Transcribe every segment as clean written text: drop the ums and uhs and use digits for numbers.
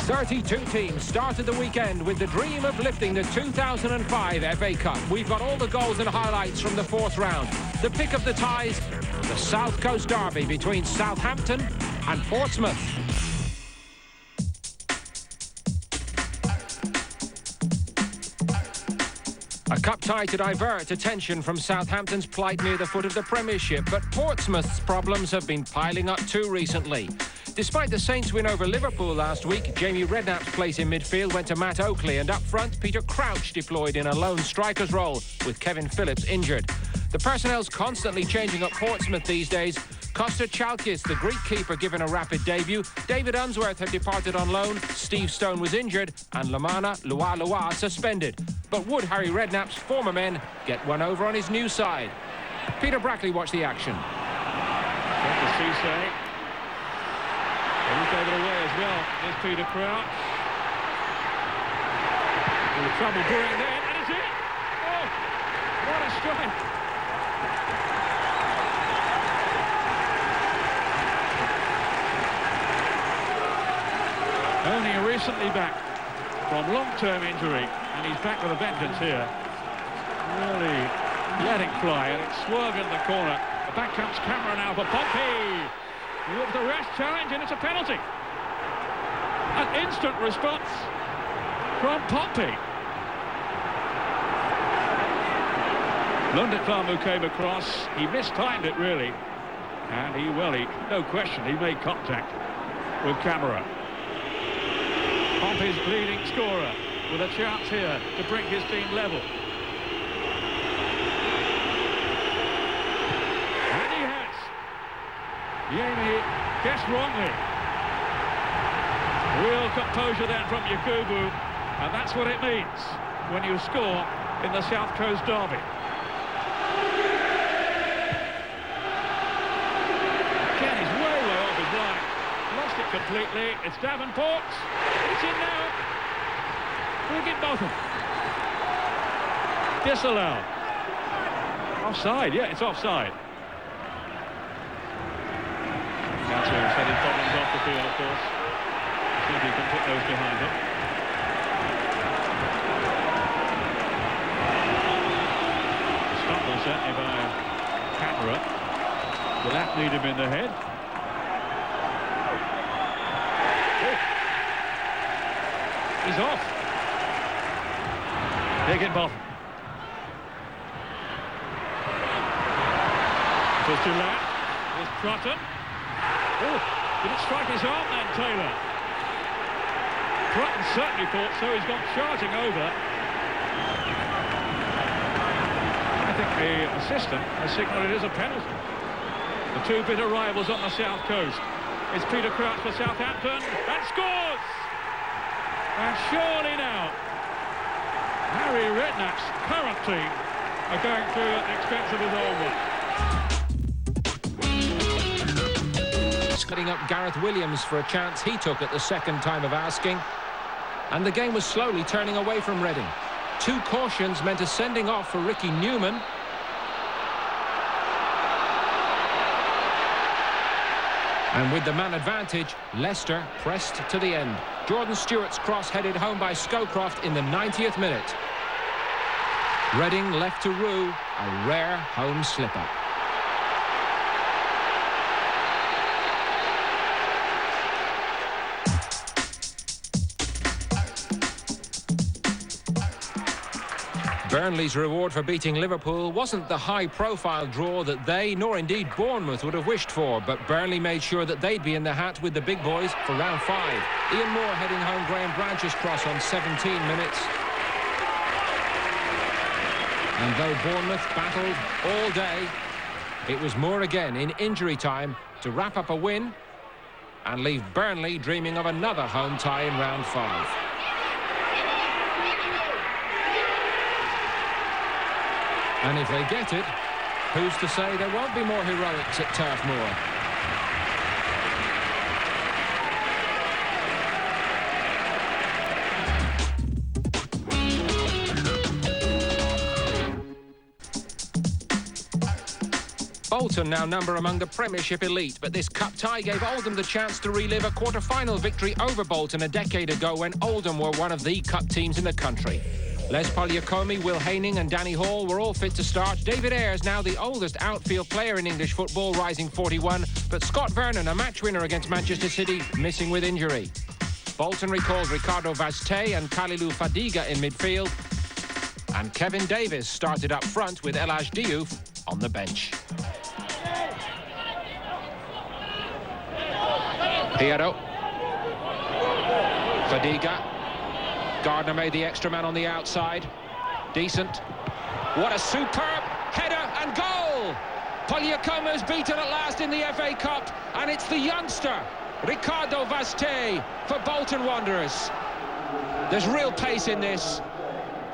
32 teams started the weekend with the dream of lifting the 2005 FA Cup. We've got all the goals and highlights from the fourth round. The pick of the ties, the South Coast derby between Southampton and Portsmouth. A cup tie to divert attention from Southampton's plight near the foot of the Premiership, but Portsmouth's problems have been piling up too recently. Despite the Saints' win over Liverpool last week, Jamie Redknapp's place in midfield went to Matt Oakley, and up front, Peter Crouch deployed in a lone striker's role, with Kevin Phillips injured. The personnel's constantly changing up Portsmouth these days. Costa Chalkis, the Greek keeper, given a rapid debut. David Unsworth had departed on loan. Steve Stone was injured, and Lamana Lualua suspended. But would Harry Redknapp's former men get one over on his new side? Peter Brackley watched the action. He gave it away as well. There's Peter Crouch. All the trouble brewing then, and it's it! Oh, what a strike! Only recently back from long-term injury, and he's back with a vengeance here. Really letting fly, and it's swerved in the corner. Back comes Cameron now for Pompey. He looks a rash challenge, and it's a penalty. An instant response from Pompey. Lundekvam, who came across, he mistimed it really, and he no question, he made contact with Camara. Pompey's leading scorer with a chance here to bring his team level. And he has. Jamie guessed wrongly. Real composure then from Yakubu, and that's what it means when you score in the South Coast derby. Again, he's way off his line. Lost it completely. It's Davenport. It's in now. Higginbotham. Disallowed. Offside, yeah, it's offside. Council said his problems off the field, of course. See if he can put those behind him. Stumble certainly by Camara. Will that lead him in the head? Oh. He's off. Higginbotham. It was Gillette. There's Trotton. Oh, did it strike his arm then, Taylor? Trotton certainly thought so. He's gone charging over. I think the assistant has signalled it is a penalty. The two bitter rivals on the South Coast. It's Peter Crouch for Southampton, and scores! And surely now, Harry Redknapp's current team are going through at the expense of his old one. Cutting up Gareth Williams for a chance he took at the second time of asking. And the game was slowly turning away from Reading. Two cautions meant a sending off for Ricky Newman. And with the man advantage, Leicester pressed to the end. Jordan Stewart's cross headed home by Scowcroft in the 90th minute. Reading left to rue, a rare home slip-up. Burnley's reward for beating Liverpool wasn't the high-profile draw that they, nor indeed Bournemouth, would have wished for, but Burnley made sure that they'd be in the hat with the big boys for round 5. Ian Moore heading home Graham Branch's cross on 17 minutes. And though Bournemouth battled all day, it was Moore again in injury time to wrap up a win and leave Burnley dreaming of another home tie in round 5. And if they get it, who's to say there won't be more heroics at Turf Moor? Bolton now number among the Premiership elite, but this cup tie gave Oldham the chance to relive a quarter-final victory over Bolton a decade ago when Oldham were one of the cup teams in the country. Les Polyakomi, Will Haining and Danny Hall were all fit to start. David Ayres, now the oldest outfield player in English football, rising 41, but Scott Vernon, a match winner against Manchester City, missing with injury. Bolton recalled Ricardo Vazte and Kalilou Fadiga in midfield, and Kevin Davis started up front with Elhaj Diouf on the bench. Piero. Fadiga. Gardner made the extra man on the outside. Decent. What a superb header and goal! Polyakomi's beaten at last in the FA Cup, and it's the youngster, Ricardo Vazte, for Bolton Wanderers. There's real pace in this.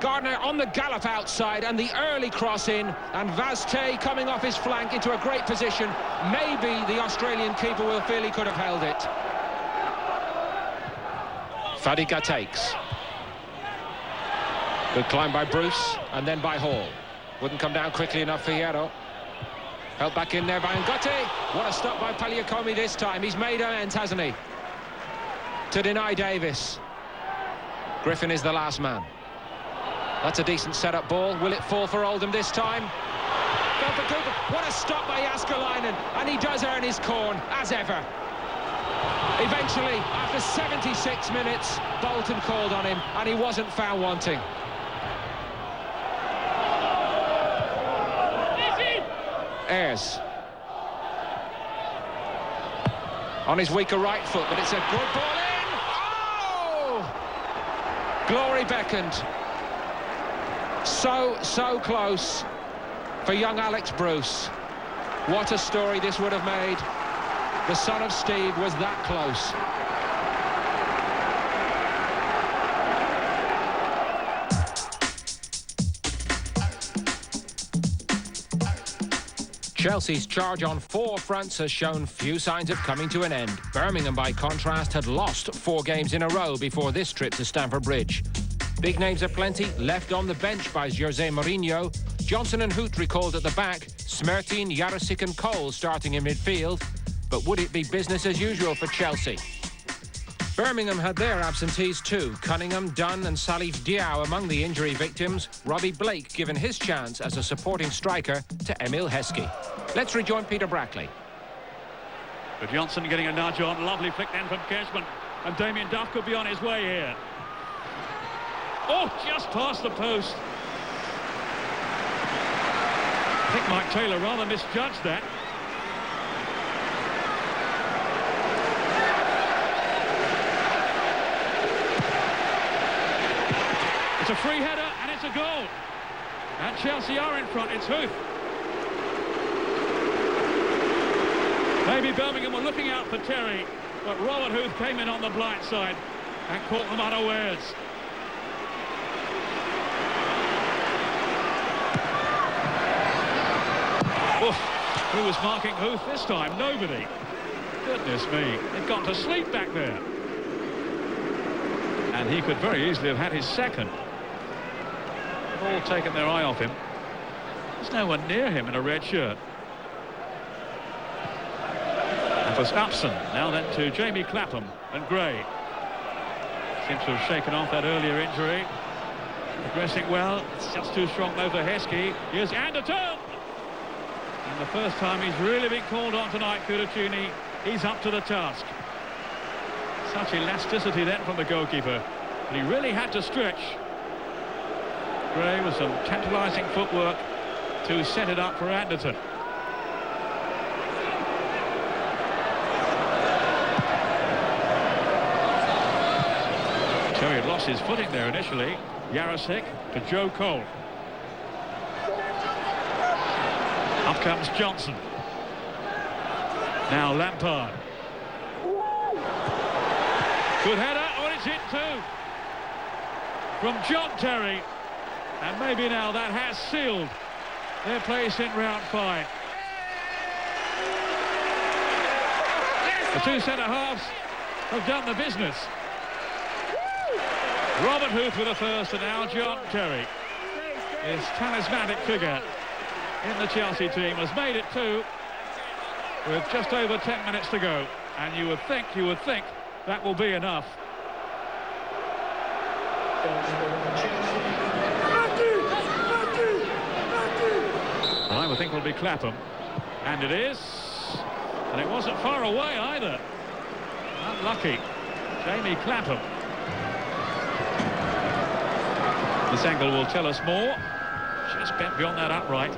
Gardner on the gallop outside and the early cross in, and Vazte coming off his flank into a great position. Maybe the Australian keeper will feel he could have held it. Fadiga takes. Good climb by Bruce and then by Hall. Wouldn't come down quickly enough for Hierro. Held back in there by Ngotti. What a stop by Polyakomi this time. He's made amends, hasn't he? To deny Davis. Griffin is the last man. That's a decent set-up ball. Will it fall for Oldham this time? What a stop by Jääskeläinen, and he does earn his corn, as ever. Eventually, after 76 minutes, Bolton called on him, and he wasn't found wanting. Ayres. On his weaker right foot, but it's a good ball in! Oh! Glory beckoned. So close for young Alex Bruce. What a story this would have made. The son of Steve was that close. Chelsea's charge on four fronts has shown few signs of coming to an end. Birmingham, by contrast, had lost 4 games in a row before this trip to Stamford Bridge. Big names aplenty, left on the bench by Jose Mourinho. Johnson and Hoot recalled at the back. Smertin, Jarosik and Cole starting in midfield. But would it be business as usual for Chelsea? Birmingham had their absentees too. Cunningham, Dunn and Salif Diao among the injury victims. Robbie Blake given his chance as a supporting striker to Emil Heskey. Let's rejoin Peter Brackley. But Johnson getting a nudge on. Lovely flick then from Cashman. And Damien Duff could be on his way here. Oh, just past the post. I think Mike Taylor rather misjudged that. It's a free header and it's a goal. And Chelsea are in front. It's Huth. Maybe Birmingham were looking out for Terry, but Robert Huth came in on the blind side and caught them unawares. Oof. Who was marking Huth this time? Nobody. Goodness me, they've gone to sleep back there. And he could very easily have had his second. They've all taken their eye off him. There's no one near him in a red shirt. And for Upson, now then to Jamie Clapham and Gray. Seems to have shaken off that earlier injury. Progressing well. It's just too strong though for Heskey. Here's Anderton. And the first time he's really been called on tonight, Curaccini. He's up to the task. Such elasticity then from the goalkeeper. But he really had to stretch. Gray with some tantalising footwork to set it up for Anderton. Terry had lost his footing there initially. Jarosik to Joe Cole. Up comes Johnson. Now Lampard. Good header. Oh, it's hit too. From John Terry. And maybe now that has sealed their place in round 5. The two centre-halves have done the business. Robert Huth with the first, and now John Terry, his talismanic figure, in the Chelsea team, has made it 2 with just over 10 minutes to go. And you would think that will be enough. Well, I would think it will be Clapham. And it is. And it wasn't far away either. Unlucky. Jamie Clapham. This angle will tell us more. Just bent beyond that upright.